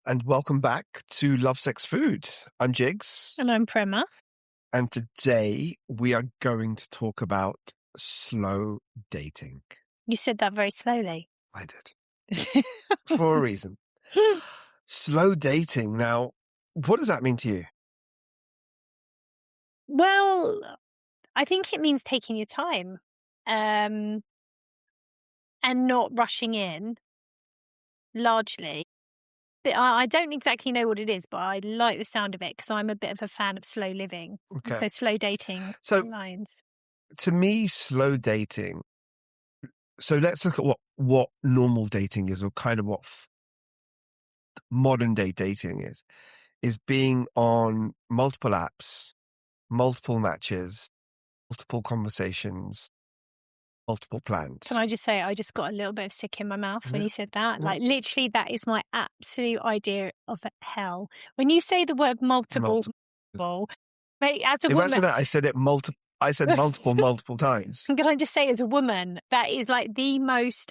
and welcome back to Love, Sex, Food. I'm Jigs, And I'm Prema. and today we are going to talk about slow dating. You said that very slowly. I did, for a reason. Slow dating. Now, what does that mean to you? Well, I think it means taking your time and not rushing in, largely. I don't exactly know what it is, but I like the sound of it because I'm a bit of a fan of slow living. Okay. So slow dating So, lines. to me, slow dating. So let's look at what normal dating is, or kind of what modern day dating is being on multiple apps, multiple matches, multiple conversations, multiple plans. Can I just say, I just got a little bit of sick in my mouth when Yeah. you said that. Yeah. Like, literally, that is my absolute idea of hell. When you say the word multiple, mate, as a woman, Imagine that I said it multiple. I said multiple times. can I just say, as a woman, that is like the most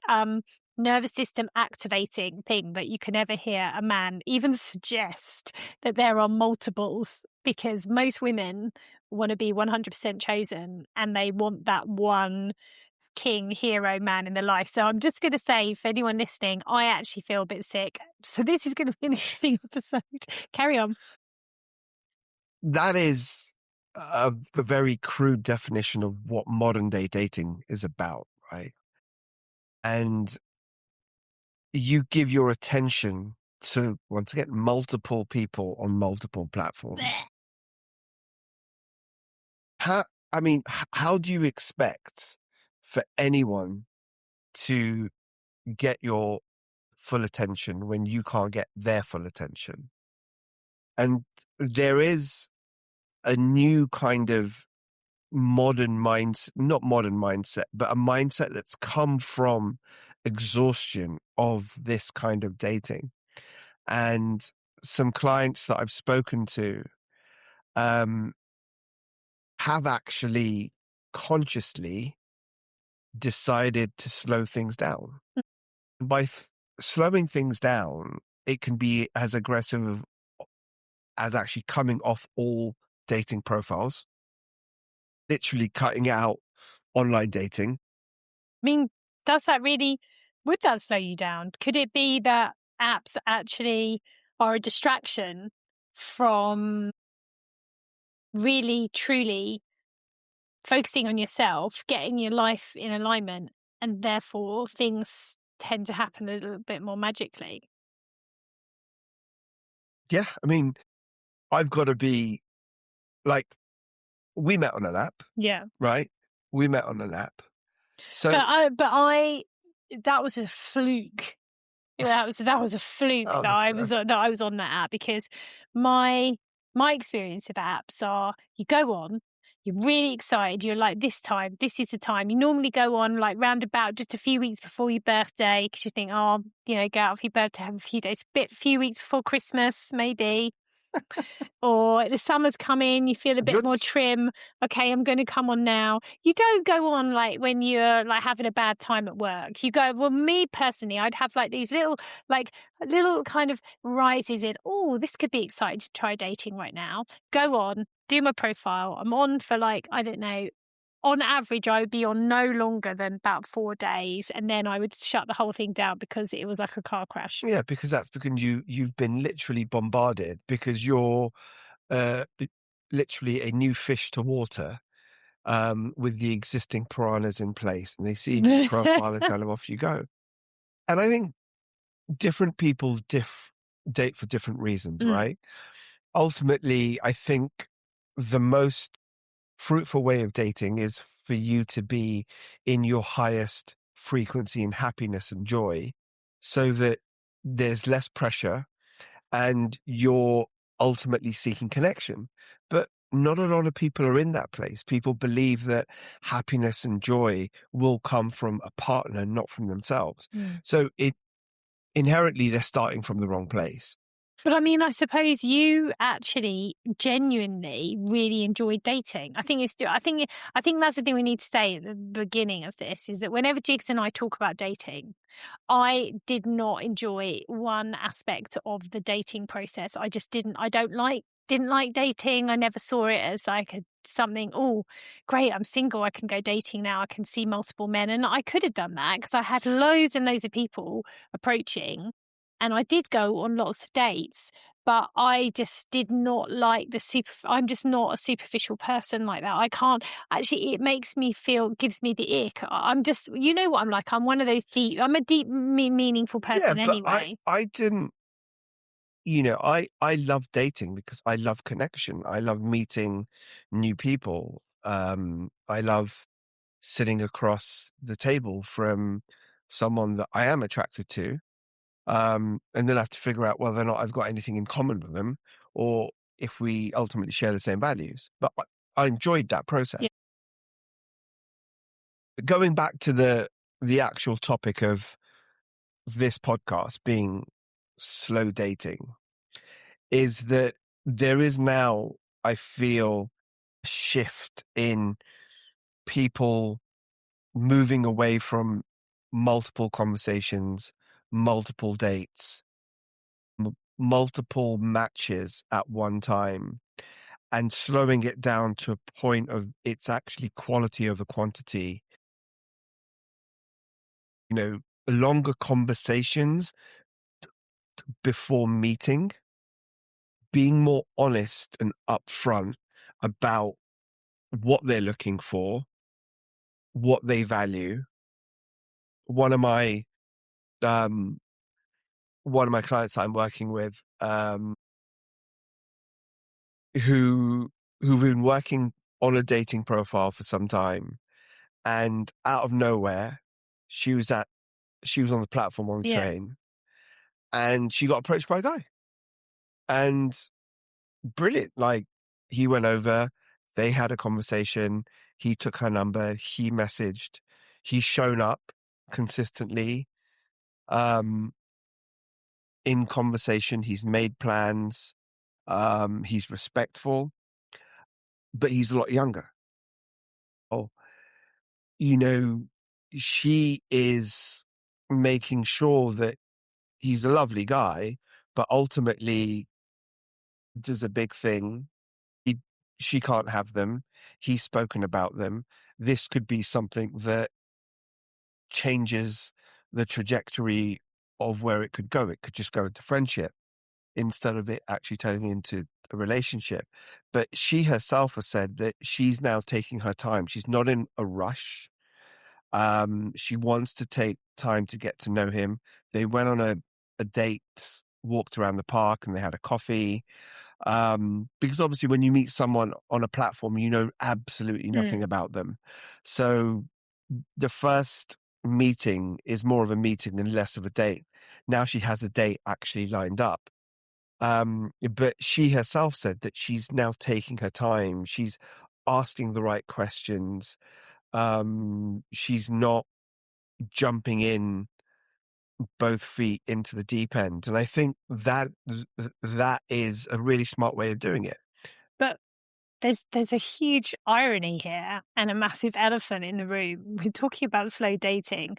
nervous system activating thing that you can ever hear a man even suggest, that there are multiples, because most women want to be 100% chosen and they want that one king hero man in their life. So I'm just going to say, for anyone listening, I actually feel a bit sick. So this is going to be an interesting episode. Carry on. That is a very crude definition of what modern day dating is about, right? And you give your attention to, once again, multiple people on multiple platforms. Blech. How do you expect for anyone to get your full attention when you can't get their full attention? And there is a new kind of not modern mindset, but a mindset that's come from exhaustion of this kind of dating. And some clients that I've spoken to have actually consciously decided to slow things down. By slowing things down, it can be as aggressive as actually coming off all dating profiles, literally cutting out online dating. I mean, would that slow you down? Could it be that apps actually are a distraction from really, truly focusing on yourself, getting your life in alignment, and therefore things tend to happen a little bit more magically? Yeah, I mean, I've got to be like, we met on an app, Yeah. right? We met on an app. So That was a fluke. That was a fluke that I was on that app, because my experience of apps are, you go on, you're really excited, you're like, this is the time. You normally go on like round about just a few weeks before your birthday, because you think, oh, go out for your birthday, have a few days, few weeks before Christmas, maybe. Or the summer's coming, you feel a bit more trim. Okay, I'm going to come on now. You don't go on like when you're like having a bad time at work. You go, well, me personally, I'd have like these little kind of rises in, oh, this could be exciting to try dating right now. Go on, do my profile. I'm on for like, I don't know, on average, I would be on no longer than about 4 days, and then I would shut the whole thing down because it was like a car crash. yeah, because you've been literally bombarded, because you're literally a new fish to water with the existing piranhas in place, and they see your profile and kind of off you go. And I think different people date for different reasons, right? Ultimately, I think the most fruitful way of dating is for you to be in your highest frequency and happiness and joy, so that there's less pressure and you're ultimately seeking connection. But not a lot of people are in that place. People believe that happiness and joy will come from a partner, not from themselves. So inherently they're starting from the wrong place. But I mean, I suppose you actually genuinely really enjoyed dating. I think that's the thing we need to say at the beginning of this, is that whenever Jigs and I talk about dating, I did not enjoy one aspect of the dating process. I just didn't. Didn't like dating. I never saw it as like something, oh, great, I'm single, I can go dating now, I can see multiple men. And I could have done that because I had loads and loads of people approaching, and I did go on lots of dates, but I just did not like I'm just not a superficial person like that. I can't actually, it makes me gives me the ick. I'm just, you know what I'm like, I'm a deep, meaningful person but anyway. I didn't, I love dating because I love connection. I love meeting new people. I love sitting across the table from someone that I am attracted to. And then I have to figure out whether or not I've got anything in common with them, or if we ultimately share the same values. But I enjoyed that process. Yeah. But going back to the actual topic of this podcast being slow dating, is that there is now, I feel, a shift in people moving away from multiple conversations, multiple dates, multiple matches at one time, and slowing it down to a point of it's actually quality over quantity. Longer conversations before meeting, being more honest and upfront about what they're looking for, what they value. One of my clients that I'm working with, who've been working on a dating profile for some time, and out of nowhere, she was on the platform on the Yeah. train, and she got approached by a guy, and brilliant. Like, he went over, they had a conversation, he took her number, he messaged, he's shown up consistently, in conversation, he's made plans, he's respectful, but he's a lot younger. Oh, she is making sure that he's a lovely guy, but ultimately does a big thing. She can't have them. He's spoken about them. This could be something that changes the trajectory of where it could go. It could just go into friendship instead of it actually turning into a relationship. But she herself has said that she's now taking her time. She's not in a rush. She wants to take time to get to know him. They went on a date, walked around the park, and they had a coffee. Because obviously when you meet someone on a platform, you know absolutely nothing about them. So the first meeting is more of a meeting and less of a date. Now she has a date actually lined up. But she herself said that she's now taking her time. She's asking the right questions. She's not jumping in both feet into the deep end. And I think that is a really smart way of doing it. But there's a huge irony here and a massive elephant in the room. We're talking about slow dating.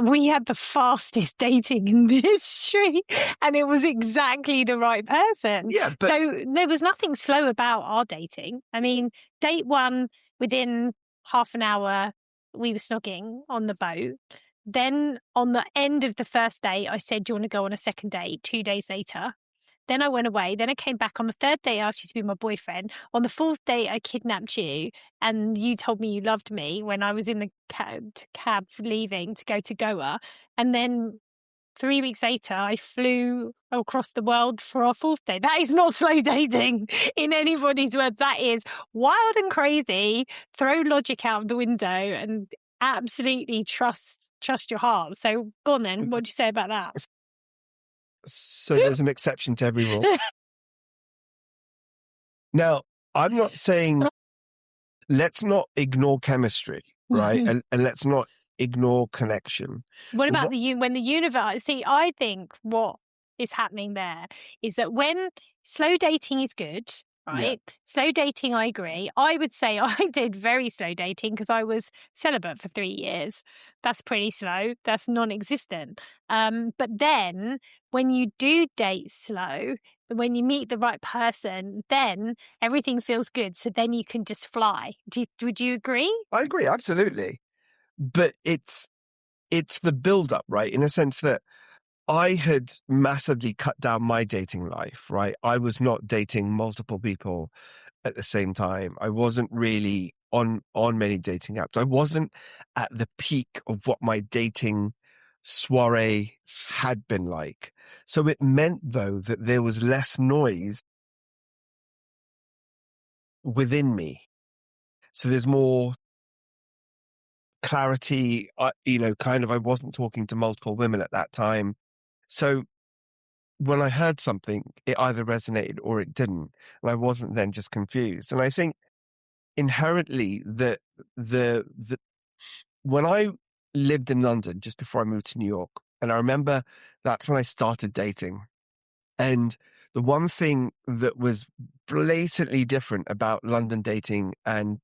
We had the fastest dating in the history, and it was exactly the right person. Yeah, but so there was nothing slow about our dating. I mean, date one, within half an hour, we were snogging on the boat. Then on the end of the first date, I said, do you want to go on a second date? 2 days later. Then I went away. Then I came back. On the third day, I asked you to be my boyfriend. On the fourth day, I kidnapped you, and you told me you loved me when I was in the cab leaving to go to Goa. And then 3 weeks later, I flew across the world for our fourth day. That is not slow dating in anybody's words. That is wild and crazy. Throw logic out of the window and absolutely trust your heart. So go on then. What do you say about that? So there's an exception to every rule. Now, I'm not saying let's not ignore chemistry, right? and let's not ignore connection. What about when the universe? See, I think what is happening there is that when slow dating is good, Yeah, right? Slow dating, I agree. I would say I did very slow dating because I was celibate for 3 years. That's pretty slow. That's non-existent. But then when you do date slow, when you meet the right person, then everything feels good. So then you can just fly. Would you agree? I agree, absolutely. But it's the build-up, right? In a sense that I had massively cut down my dating life, right? I was not dating multiple people at the same time. I wasn't really on many dating apps. I wasn't at the peak of what my dating soiree had been like. So it meant though that there was less noise within me. So there's more clarity, kind of I wasn't talking to multiple women at that time. So when I heard something, it either resonated or it didn't. And I wasn't then just confused. And I think inherently the when I lived in London just before I moved to New York, and I remember that's when I started dating. And the one thing that was blatantly different about London dating and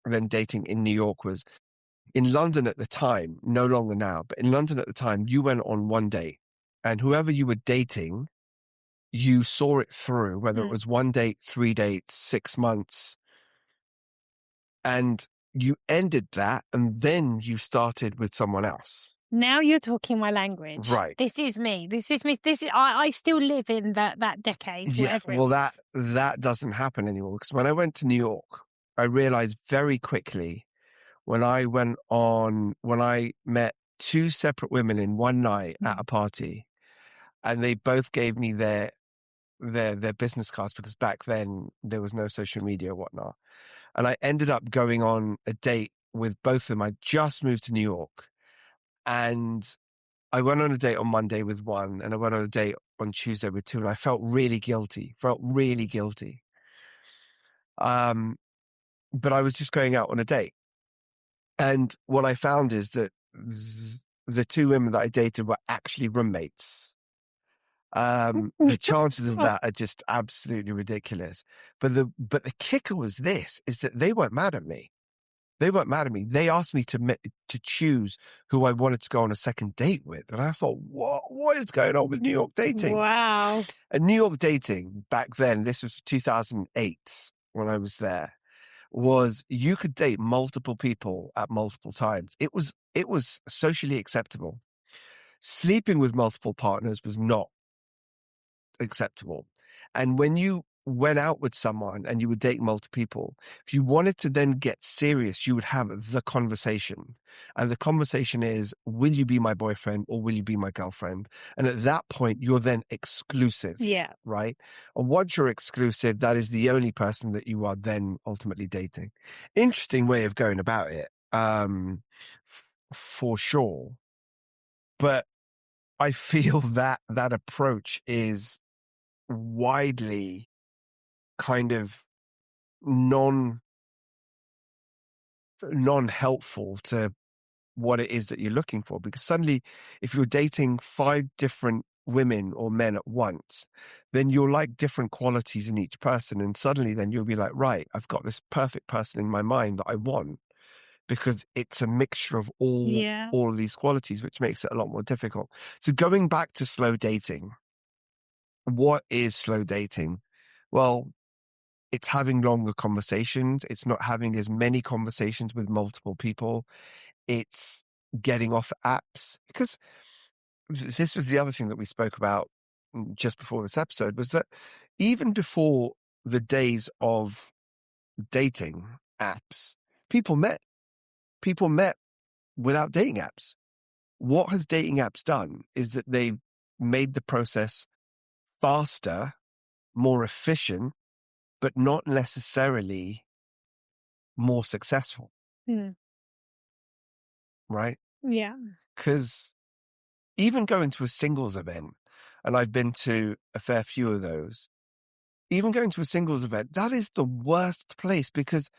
then dating in New York was in London at the time, no longer now, but in London at the time, you went on one date and whoever you were dating, you saw it through, whether it Mm. was one date, 3 dates, 6 months, and you ended that and then you started with someone else. Now you're talking my language. Right. This is me. This is me. I still live in that decade, Yeah. whatever it Well, was. that doesn't happen anymore because when I went to New York, I realized very quickly when I met 2 separate women in one night at a party, and they both gave me their business cards because back then there was no social media or whatnot. And I ended up going on a date with both of them. I just moved to New York, and I went on a date on Monday with one, and I went on a date on Tuesday with two, and I felt really guilty. Um, but I was just going out on a date. And what I found is that the 2 women that I dated were actually roommates. The chances of that are just absolutely ridiculous. But the kicker was this, is that they weren't mad at me. They weren't mad at me. They asked me to choose who I wanted to go on a second date with. And I thought, what is going on with New York dating? Wow. And New York dating back then, this was 2008 when I was there, was you could date multiple people at multiple times. It was socially acceptable. Sleeping with multiple partners was not acceptable. And when you went out with someone and you would date multiple people, if you wanted to then get serious, you would have the conversation. And the conversation is, will you be my boyfriend or will you be my girlfriend? And at that point, you're then exclusive. Yeah. Right. And once you're exclusive, that is the only person that you are then ultimately dating. Interesting way of going about it. For sure. But I feel that that approach is widely kind of non-helpful to what it is that you're looking for, because suddenly if you're dating 5 different women or men at once, then you'll like different qualities in each person, and suddenly then you'll be like, right, I've got this perfect person in my mind that I want, because it's a mixture of Yeah. all of these qualities, which makes it a lot more difficult. So going back to slow dating, what is slow dating? Well, it's having longer conversations. It's not having as many conversations with multiple people. It's getting off apps. Because this was the other thing that we spoke about just before this episode, was that even before the days of dating apps, people met. People met without dating apps. What has dating apps done is that they've made the process faster, more efficient, but not necessarily more successful, Mm. right? Yeah. Because even going to a singles event, and I've been to a fair few of those, even going to a singles event, that is the worst place, because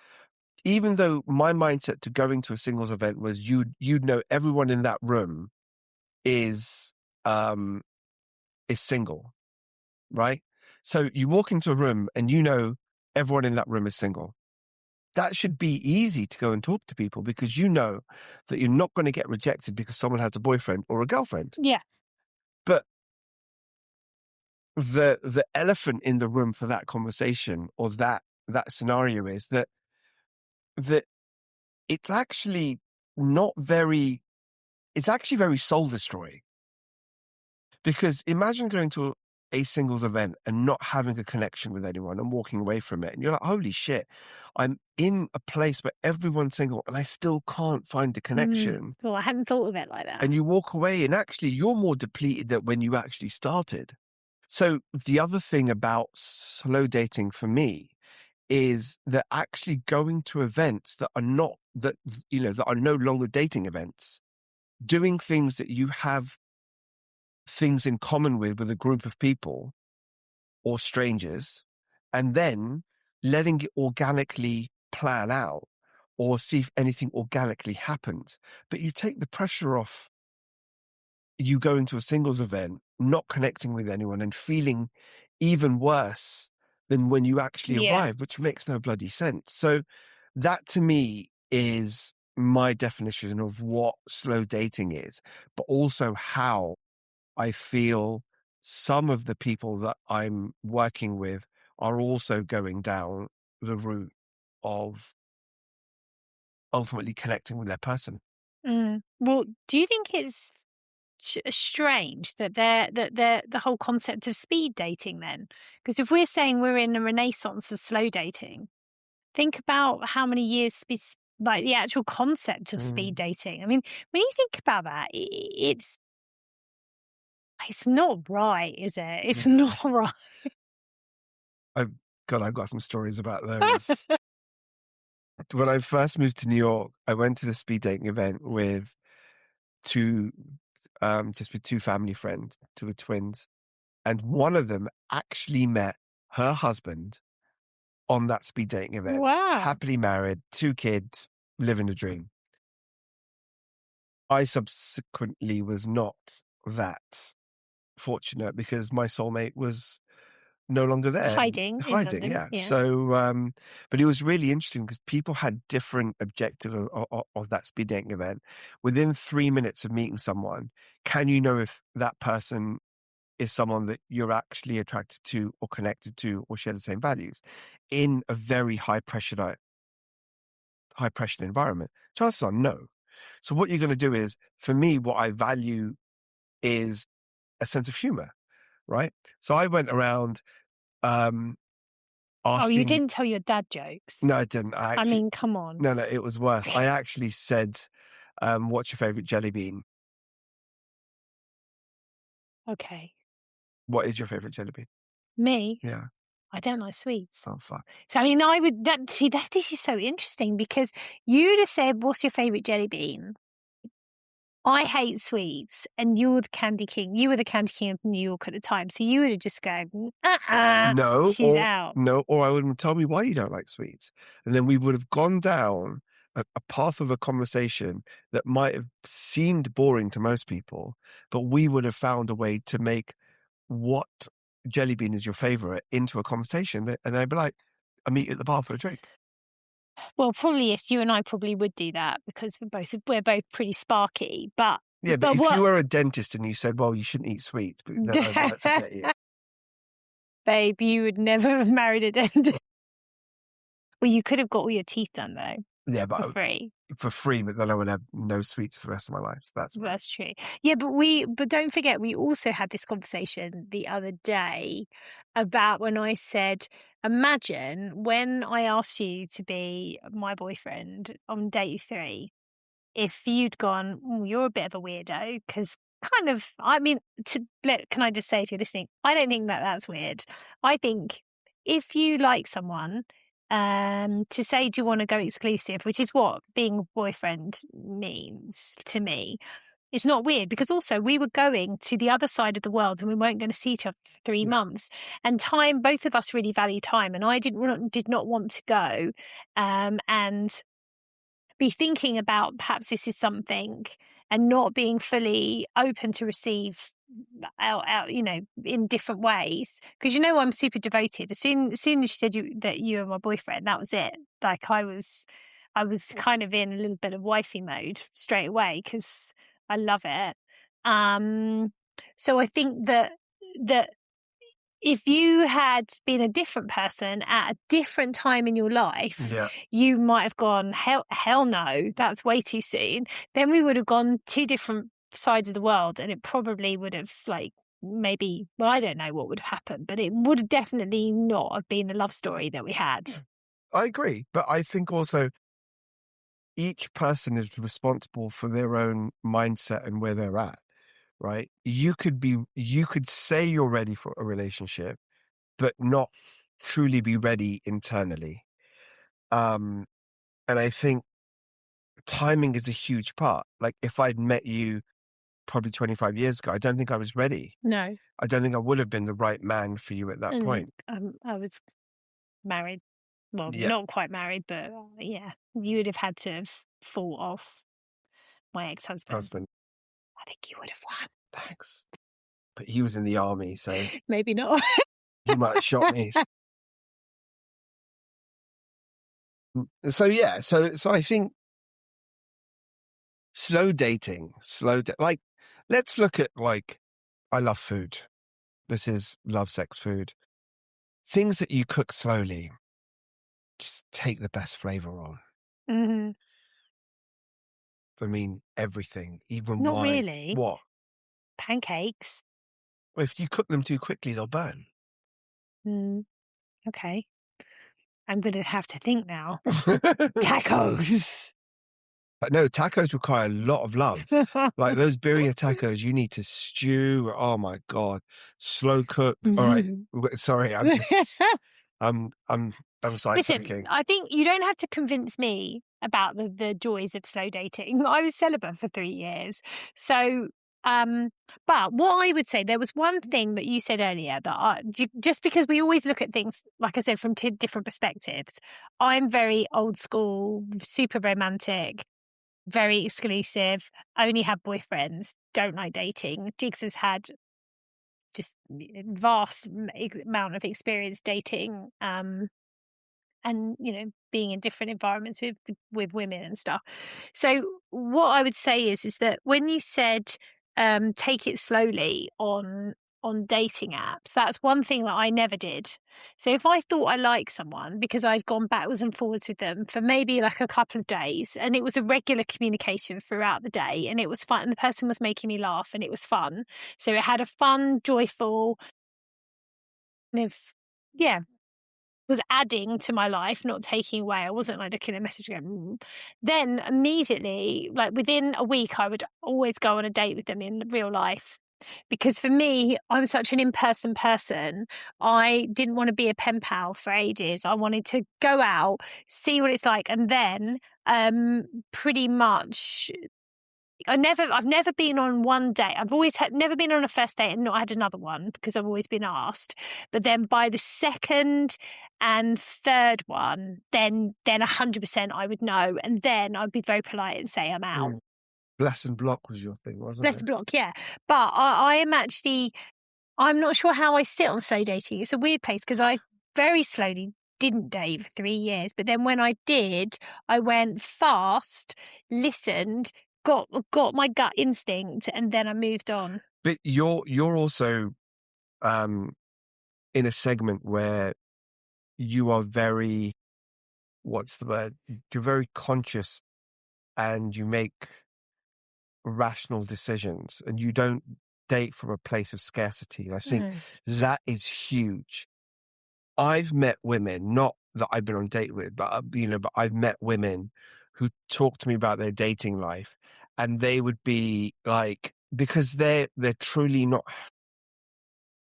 even though my mindset to going to a singles event was you'd know everyone in that room is is single, right? So you walk into a room and you know everyone in that room is single. That should be easy to go and talk to people because you know that you're not going to get rejected because someone has a boyfriend or a girlfriend. Yeah. But the elephant in the room for that conversation or that scenario is that it's actually not very, it's actually very soul destroying. Because imagine going to a singles event and not having a connection with anyone and walking away from it. And you're like, holy shit, I'm in a place where everyone's single and I still can't find a connection. Well, I hadn't thought of it like that. And you walk away and actually you're more depleted than when you actually started. So the other thing about slow dating for me is that actually going to events that are not, that, you know, that are no longer dating events, doing things that you have things in common with a group of people or strangers, and then letting it organically plan out or see if anything organically happens. But you take the pressure off you going to a singles event, not connecting with anyone and feeling even worse than when you actually Yeah. arrive, which makes no bloody sense. So that to me is my definition of what slow dating is, but also how I feel some of the people that I'm working with are also going down the route of ultimately connecting with their person. Well, do you think it's strange that they're the whole concept of speed dating then? Because if we're saying we're in a renaissance of slow dating, think about how many years like the actual concept of speed dating. I mean, when you think about that, it's not right, is it? It's not right. I've got some stories about those. When I first moved to New York, I went to the speed dating event with two, just with two family friends, two twins, and one of them actually met her husband on that speed dating event. Wow. Happily married, two kids, living the dream. I subsequently was not that fortunate because my soulmate was no longer there. Hiding in London, Yeah. yeah. So, but it was really interesting because people had different objectives of that speed dating event. Within 3 minutes of meeting someone, can you know if that person is someone that you're actually attracted to or connected to or share the same values in a very high pressure environment? Chances are no. So what you're going to do is, for me, what I value is a sense of humor, right? So I went around Oh, you asking. didn't tell your dad jokes. No, I didn't. I mean, come on. No, it was worse. I actually said, "What's your favorite jelly bean?" Okay. What is your favorite jelly bean? Me? Yeah. I don't like sweets. Oh fuck. So, I mean, I would this is so interesting because you'd have said, "What's your favorite jelly bean?" I hate sweets, and you're the candy king. You were the candy king of New York at the time, so you would have just gone, No, she's out. or I would tell me why you don't like sweets, and then we would have gone down a path of a conversation that might have seemed boring to most people, but we would have found a way to make what jelly bean is your favorite into a conversation, and they'd be like, "I meet you at the bar for a drink." Well, probably yes, you and I probably would do that because we're both pretty sparky. But Yeah, but if you what, were a dentist and you said, "Well, you shouldn't eat sweets," but then I might forget you. babe, you would never have married a dentist. Well, you could have got all your teeth done though Yeah, for but free. for free, but then I would have no sweets for the rest of my life. So that's bad. That's true. Yeah, but don't forget, we also had this conversation the other day about when I said, imagine when I asked you to be my boyfriend on date 3, if you'd gone, you're a bit of a weirdo, because kind of, I mean, can I just say, if you're listening, I don't think that that's weird. I think if you like someone, to say, do you want to go exclusive, which is what being a boyfriend means to me, it's not weird because also we were going to the other side of the world and we weren't going to see each other for 3 months. And time, both of us really value time, and I did not want to go and be thinking about perhaps this is something and not being fully open to receive out, in different ways. Because I'm super devoted. As soon as you said that you were my boyfriend, that was it. Like I was kind of in a little bit of wifey mode straight away because I love it. So I think that if you had been a different person at a different time in your life, Yeah. you might have gone, hell no, that's way too soon. Then we would have gone two different sides of the world, and it probably would have, like, maybe, well, I don't know what would have happened, but it would have definitely not have been the love story that we had. I agree. But I think also each person is responsible for their own mindset and where they're at, right? You could say you're ready for a relationship, but not truly be ready internally. And I think timing is a huge part. Like if I'd met you probably 25 years ago, I don't think I was ready. No. I don't think I would have been the right man for you at that point. I was married. Well, Yeah. not quite married, but yeah, you would have had to have fought off my ex-husband. Husband. I think you would have won. Thanks. But he was in the army, so Maybe not. he might have shot me. So yeah, so I think slow dating, like let's look at like I love food. This is love, sex, food. Things that you cook slowly, just take the best flavor on. Mhm. I mean, everything, even Not wine. really. What? Pancakes. Well, if you cook them too quickly, they'll burn. Okay. I'm gonna have to think now. Tacos. But no, tacos require a lot of love. Like those birria tacos, you need to stew. Oh my God. Slow cook. All right. Sorry, I'm just, I'm Listen, sidetracking. I think you don't have to convince me about the joys of slow dating. I was celibate for 3 years. So, but what I would say, there was one thing that you said earlier that just because we always look at things, like I said, from two different perspectives, I'm very old school, super romantic, very exclusive, only have boyfriends, don't like dating. Jigs has had just vast amount of experience dating, and being in different environments with women and stuff. So what I would say is that when you said take it slowly on dating apps, that's one thing that I never did. So if I thought I liked someone because I'd gone backwards and forwards with them for maybe like a couple of days, and it was a regular communication throughout the day, and it was fun, and the person was making me laugh, and it was fun, so it had a fun, joyful kind of, yeah, was adding to my life, not taking away. I wasn't like looking at a message going, Then immediately, like within a week, I would always go on a date with them in real life. Because for me, I'm such an in-person person. I didn't want to be a pen pal for ages. I wanted to go out, see what it's like, and then pretty much I've never been on one date. I've always never been on a first date and not had another one because I've always been asked. But then by the second and third one, then 100% I would know, and then I'd be very polite and say I'm out. Bless and block was your thing, wasn't Let's it? block, yeah. But I am actually, I'm not sure how I sit on slow dating. It's a weird place because I very slowly didn't date for 3 years. But then when I did, I went fast, listened, got my gut instinct, and then I moved on. But you're also in a segment where you are very, what's the word? You're very conscious and you make rational decisions and you don't date from a place of scarcity. And I think that is huge. I've met women, not that I've been on a date with, but but I've met women who talk to me about their dating life, and they would be like, because they're truly not,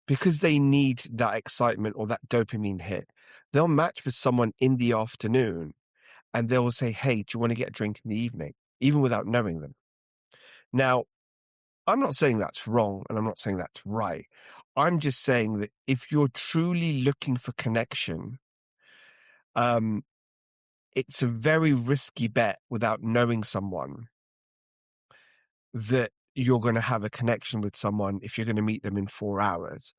because they need that excitement or that dopamine hit, they'll match with someone in the afternoon and they'll say, hey, do you want to get a drink in the evening? Even without knowing them. Now, I'm not saying that's wrong and I'm not saying that's right. I'm just saying that if you're truly looking for connection, it's a very risky bet without knowing someone that you're going to have a connection with someone if you're going to meet them in 4 hours?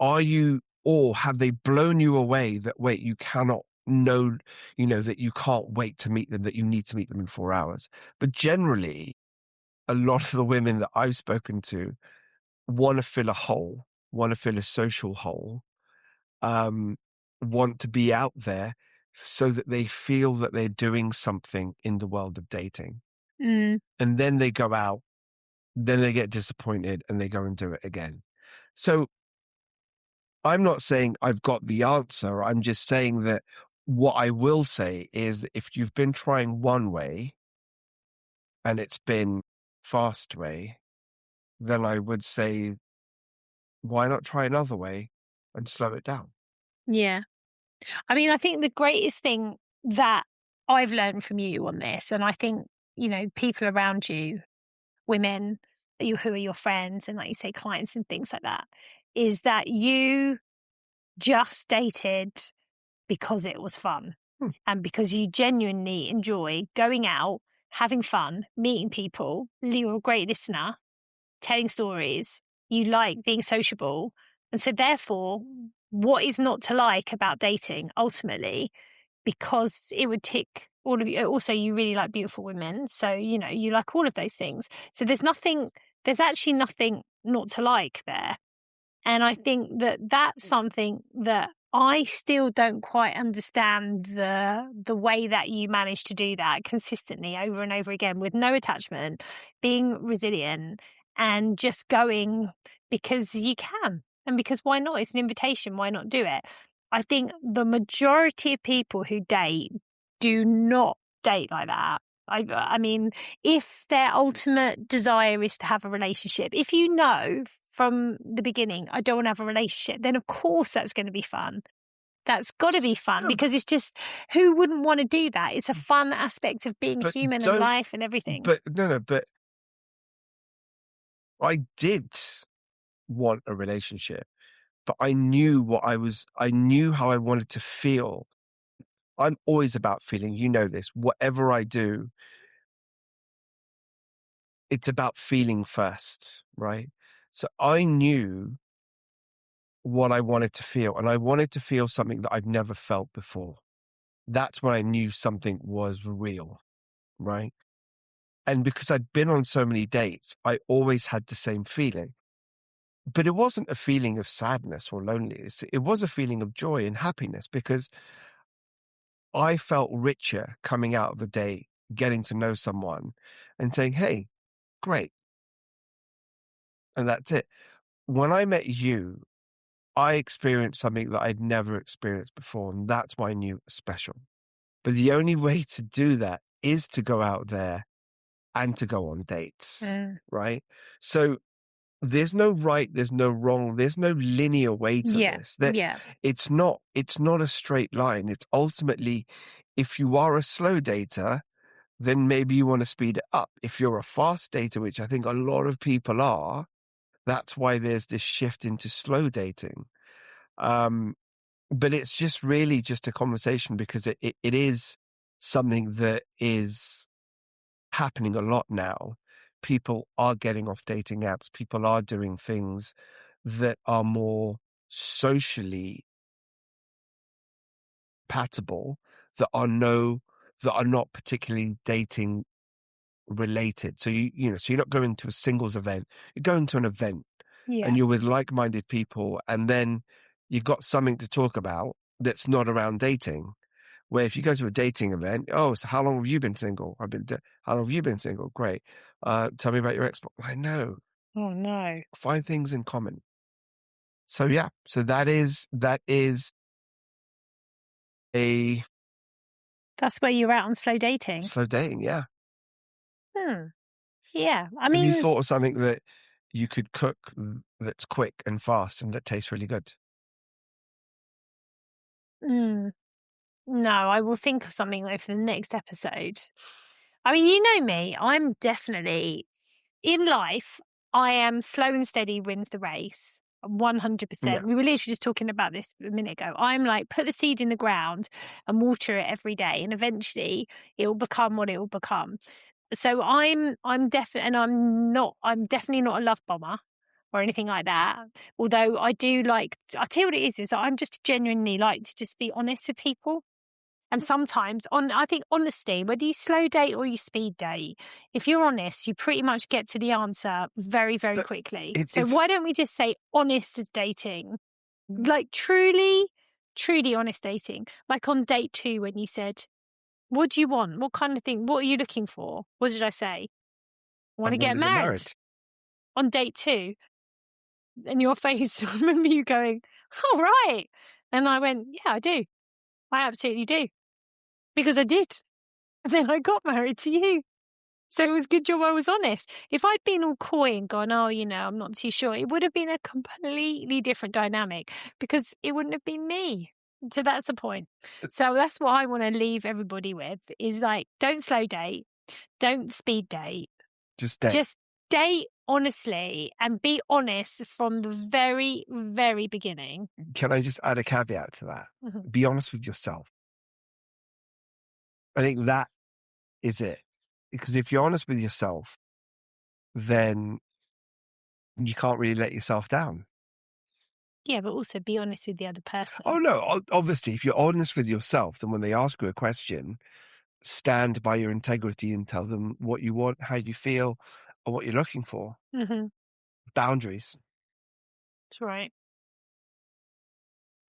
Are you, or have they blown you away that, wait, you cannot know, that you can't wait to meet them, that you need to meet them in 4 hours? But generally, a lot of the women that I've spoken to want to fill a hole, want to fill a social hole, want to be out there so that they feel that they're doing something in the world of dating. Mm. And then they go out, then they get disappointed and they go and do it again. So I'm not saying I've got the answer. I'm just saying that what I will say is that if you've been trying one way and it's been fast way, then I would say, why not try another way and slow it down? Yeah. I mean, I think the greatest thing that I've learned from you on this, and I think, people around you, women who are your friends and, like you say, clients and things like that, is that you just dated because it was fun Hmm. and because you genuinely enjoy going out, having fun, meeting people. You're a great listener, telling stories. You like being sociable. And so therefore, what is not to like about dating ultimately? Because it would tick all of you. Also, you really like beautiful women. So, you like all of those things. So there's actually nothing not to like there. And I think that that's something that I still don't quite understand the way that you manage to do that consistently over and over again with no attachment, being resilient and just going because you can and because why not? It's an invitation. Why not do it? I think the majority of people who date do not date like that. I mean, if their ultimate desire is to have a relationship, if you know from the beginning, I don't want to have a relationship, then of course that's going to be fun. That's got to be fun Yeah, because it's just, who wouldn't want to do that? It's a fun aspect of being but human and don't, life and everything. but no, but I did want a relationship, but I knew I knew how I wanted to feel. I'm always about feeling, this, whatever I do, it's about feeling first, right? So I knew what I wanted to feel, and I wanted to feel something that I've never felt before. That's when I knew something was real, right? And because I'd been on so many dates, I always had the same feeling. But it wasn't a feeling of sadness or loneliness. It was a feeling of joy and happiness because I felt richer coming out of a date, getting to know someone and saying, hey, great. And that's it. When I met you, I experienced something that I'd never experienced before. And that's why I knew it was special. But the only way to do that is to go out there and to go on dates, Mm. right? So there's no right, there's no wrong, there's no linear way to Yeah. this. That Yeah. it's not a straight line. It's ultimately, if you are a slow dater, then maybe you want to speed it up. If you're a fast dater, which I think a lot of people are, that's why there's this shift into slow dating. But it's just really just a conversation because it is something that is happening a lot now. People are getting off dating apps. People are doing things that are more socially compatible, that are not particularly dating related. So so you're not going to a singles event. You're going to an event Yeah. and you're with like-minded people, and then you've got something to talk about that's not around dating. Where if you go to a dating event, oh, so how long have you been single? How long have you been single? Great. Tell me about your ex. I know. Oh, no. Find things in common. So yeah. So that is a That's where you're at on slow dating. slow dating. Yeah. Hmm. Yeah. I Have you mean, thought of something that you could cook that's quick and fast and that tastes really good? no, I will think of something though for the next episode. I mean, you know me, I'm definitely in life, I am slow and steady wins the race. Yeah. 100%. We were literally just talking about this a minute ago. I'm like, put the seed in the ground and water it every day, and eventually it will become what it will become. So I'm definitely, and I'm definitely not a love bomber or anything like that. Although I do like, I'll tell you what it is I'm just genuinely like to just be honest with people. And sometimes I think honesty, whether you slow date or you speed date, if you're honest, you pretty much get to the answer very, very That quickly. it, So it's why don't we just say honest dating? Like truly, truly honest dating. Like on date 2 when you said, what do you want? What kind of thing? What are you looking for? What did I say? I I want to want get to get married. married. On date 2, and your face, I remember you going, "All right." And I went, "Yeah, I do. I absolutely do." Because I did. And then I got married to you. So it was good job I was honest. If I'd been all coy and gone, "Oh, I'm not too sure," it would have been a completely different dynamic because it wouldn't have been me. So that's the point. So that's what I want to leave everybody with is like, don't slow date, don't speed date, Just date. just date honestly and be honest from the very, very beginning. Can I just add a caveat to that? Mhm. Be honest with yourself. I think that is it. Because if you're honest with yourself, then you can't really let yourself down. Yeah, but also be honest with the other Oh, person. no. Obviously, if you're honest with yourself, then when they ask you a question, stand by your integrity and tell them what you want, how you feel, or what you're looking for. Hmm. Boundaries. That's right.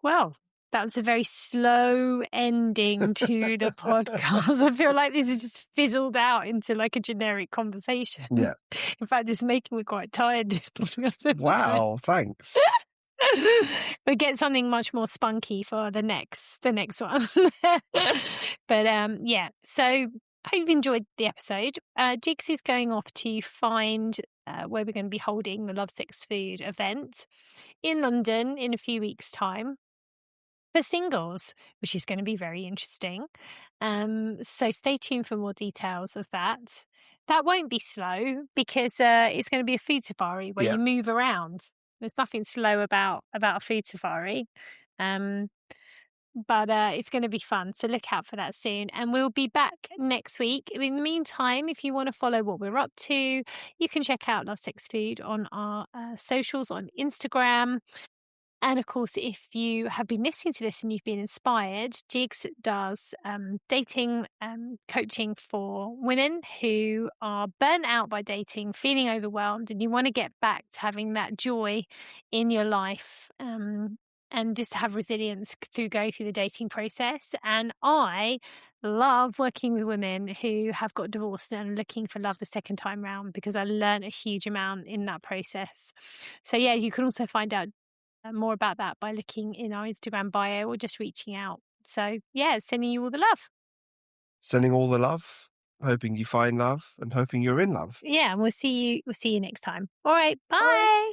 Well, that was a very slow ending to the podcast. I feel like this has just fizzled out into like a generic conversation. Yeah. In fact, it's making me quite tired, this podcast episode. Wow. Thanks. We'll get something much more spunky for the next one. But yeah, so hope you've enjoyed the episode. Jigs is going off to find where we're going to be holding the Love Sex Food event in London in a few weeks' time for singles, which is going to be very interesting. So stay tuned for more details of that. That won't be slow because it's going to be a food safari where Yeah. you move around. There's nothing slow about a food safari. But it's going to be fun. So look out for that soon. And we'll be back next week. In the meantime, if you want to follow what we're up to, you can check out Love Sex Food on our socials on Instagram. And of course, if you have been listening to this and you've been inspired, Jigs does dating coaching for women who are burnt out by dating, feeling overwhelmed, and you want to get back to having that joy in your life and just have resilience through going through the dating process. And I love working with women who have got divorced and are looking for love the second time round because I learned a huge amount in that process. So yeah, you can also find out more about that by looking in our Instagram bio or just reaching out. So yeah, sending you all the love. Sending all the love, hoping you find love and hoping you're in love. Yeah, and we'll see you next time. All right, Bye. bye.